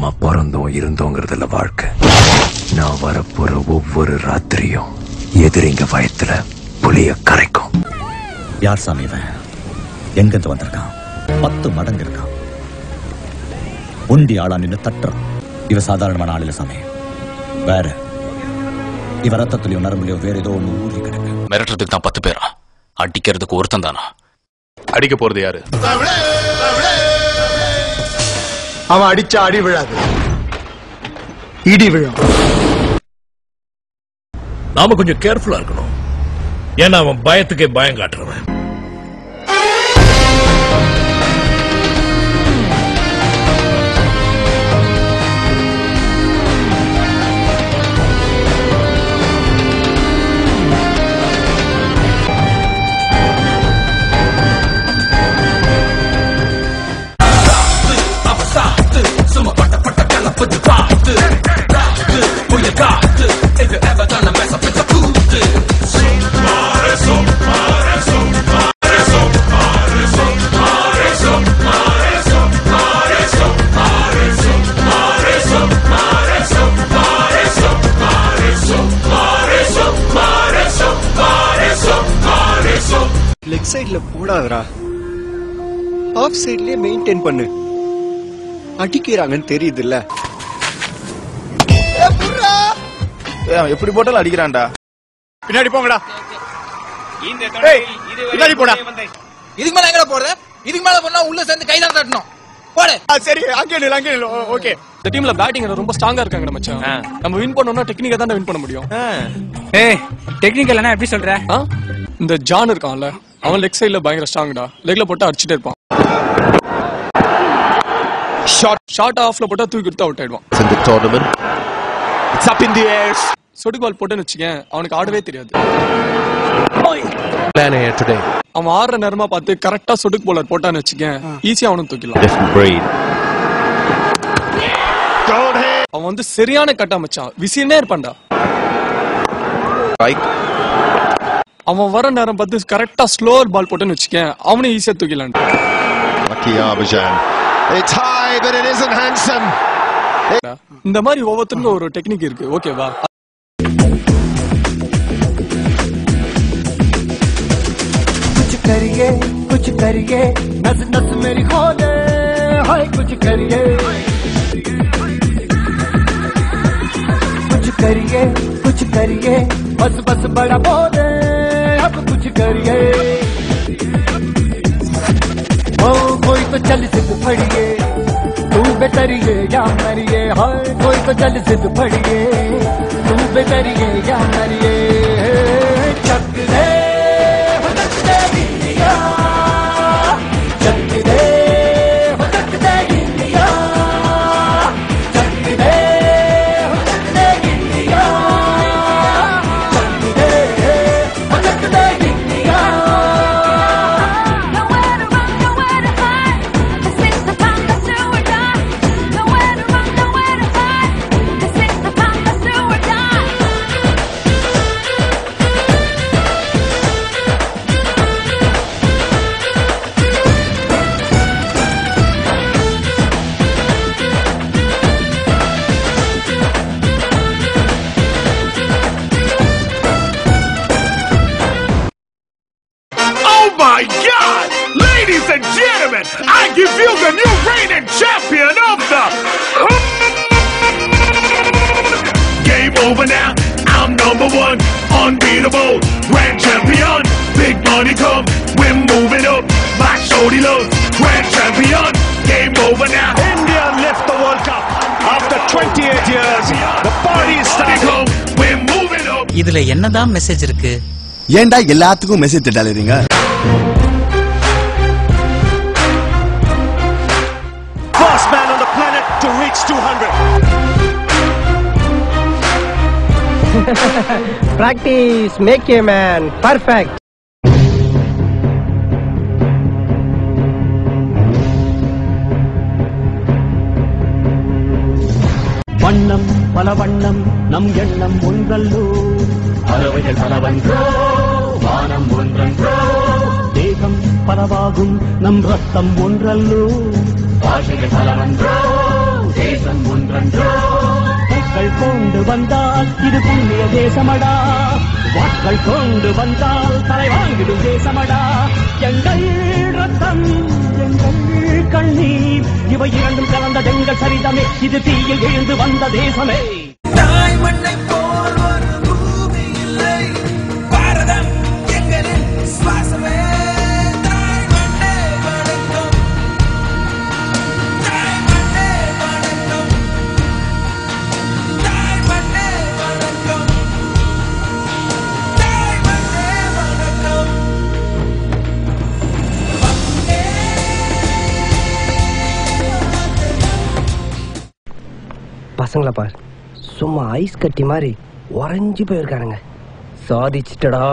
நம்ம பிறந்தோம் இருந்தோங்கிறதுல வாழ்க்கை. நான் வரப்போற ஒவ்வொரு ராத்திரியும் எதிரிங்க வயத்துல புளிய கரைக்கும். யார் சாமி இவன்? எங்கிருந்து வந்திருக்கான்? 10 மடங்கு இருக்கான். உண்டி ஆளா நின்று தட்டுறான். இவ சாதாரணமான ஆளில சாமி. வேற இவ ரத்தத்துலயும் நரம்புலயும் வேற ஏதோ ஒண்ணு ஊறி கிடக்கு. மிரட்டுறதுக்கு தான் 10 பேரா? அடிக்கிறதுக்கு ஒருத்தன் தானா? அடிக்க போறது யாரு? அவன் அடிச்சா அடி விழாது, இடி விழும். நாம கொஞ்சம் கேர்ஃபுல்லா இருக்கணும். ஏன்னா அவன் பயத்துக்கே பயம் காட்டுறவன். லெக் சைடுல போடாதடா, ஆஃப் சைட்லயே மெயின்டைன் பண்ணு. அடிக்கிறாங்கன்னு தெரியுது இல்ல? எப்படி போட்டாலும் அடிக்கிறான்டா. பின்னாடி போங்கடா, பின்னாடி போடா. இதுக்கு மேல எங்க போறது? இதுக்கு மேல போனா உள்ள சேர்ந்து கைதான் தட்டணும். போடு. சரி, அங்கே நில்லு, அங்கே நில்லு. ஓகே. இந்த டீம்ல பேட்டிங் ரொம்ப ஸ்ட்ராங்கா இருக்காங்க மச்சான். நம்ம வின் பண்ணனும்னா டெக்னிக்கா தான் வின் பண்ண முடியும். ஏய், டெக்னிக்கல்னா எப்படி சொல்ற? இந்த ஜான் இருக்கான்ல, அவன் லெக் சைடுல பயங்கர ஸ்ட்ராங்டா. லெக்ல போட்டு அடிச்சிட்டே இருப்பான். ஷார்ட் ஆஃப்ல போட்டா தூக்கி எடுத்து அவுட் ஆயிடுவான். In the tournament, it's up in the air. சொடுக்கு பால் போட்டேன்னு வச்சுக்கேன், அவனுக்கு ஆடவே தெரியாது. Plan here today. அவன் ஆடுற நேரமா பார்த்து கரெக்டா சொடுக்கு பாலர் போட்டான்னு வச்சுக்கேன், ஈஸியா அவனும் தூக்கிடலாம். Different breed. அவன் வந்து சரியான கட்டா மச்சான், விசினே இருப்பான்டா. Right. அவன் வர நேரம் பார்த்து கரெக்டா ஸ்லோவர் பால் போட்டேன்னு வச்சுக்கேன், அவனும் ஈஸியா தூக்கிடலாம். Lucky Arbjan. It's high, but it isn't handsome. இந்த மாதிரி ஒவ்வொருத்தருக்கும் ஒரு டெக்னிக் இருக்கு. ஓகேவா? कुछ करिए नस नस मेरी खोले हाय कुछ करिए बस बस बड़ा बोले अब कुछ करिए ओ कोई तो चल सिद्ध फड़िए तू बेतरिए या मरिए हाय कोई तो चल सिद्ध फड़िए तू बेतरिए या मरिए चक दे My God! Ladies and gentlemen, I give you the new reigning champion of the... Game over now, I'm #1, unbeatable, grand champion. Big money come, we're moving up, my shorty love, grand champion. Game over now. India left the World Cup after 28 years. The party is starting. We're moving up. இதுல என்னதான் message இருக்கு? ஏன்டா எல்லாத்துக்கும் message தட்டாலீங்க? First man on the planet to reach 200. Practice make a man perfect. வண்ணம் பல வண்ணம் நம் எண்ணம் ஒன்றல்லோ பறவைகள் பலவன்றோ வானம் ஒன்றன்றோ தேகம் பலவாகும் நம் ரத்தம் ஒன்றல்லோ பாஷைகள் பலவன்றோ தேசம் ஒன்று கொண்டு வந்தால் இது புண்ணிய தேசமடா வாட்கள் கொண்டு வந்தால் தலை வாங்கிடும் தேசமடா எங்கள் ரத்தம் எங்கள் கண்ணீர் இவை இரண்டும் கலந்த எங்கள் சரிதமே இது தீயில் எழுந்து வந்த தேசமே தாய் மண்ணை போல் ஒரு பூமி இல்லை பாரதம் எங்களின் சுவாசமே தாய் மண்ணே வணக்கம் தாய் மண்ணே வணக்கம் தாய் மண்ணே வணக்கம் தாய் மண்ணே வணக்கம் பசங்களை பார் சும்மா ஐஸ் கட்டி மாதிரி உறைஞ்சு போயிருக்கானுங்க சாதிச்சிட்டடா